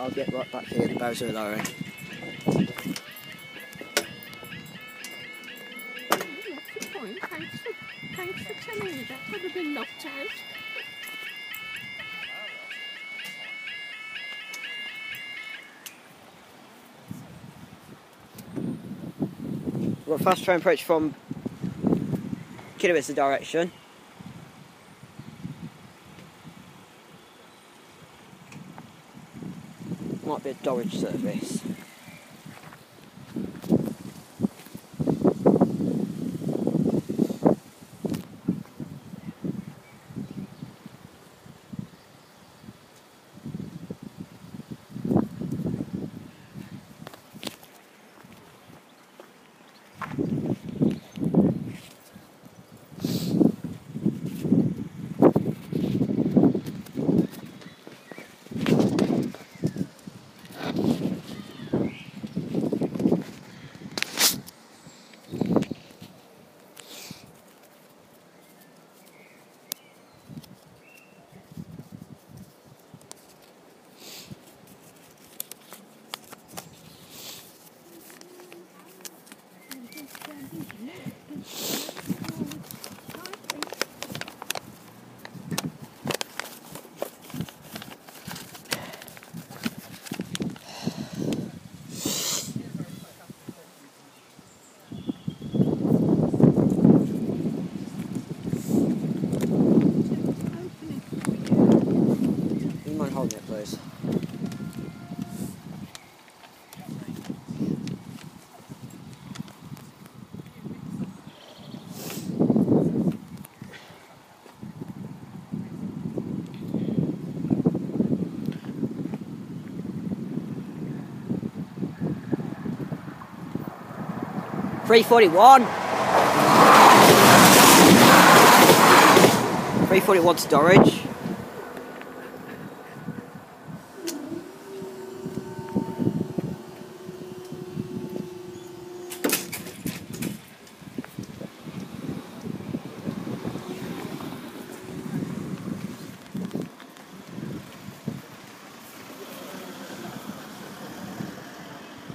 I'll get right back here, the bows are lowering. Thanks for telling me that. Would have been knocked out. We've got fast train approach from Kidderminster direction. Might be a Dorridge service. You mind holding it, please? $341 to Dorridge.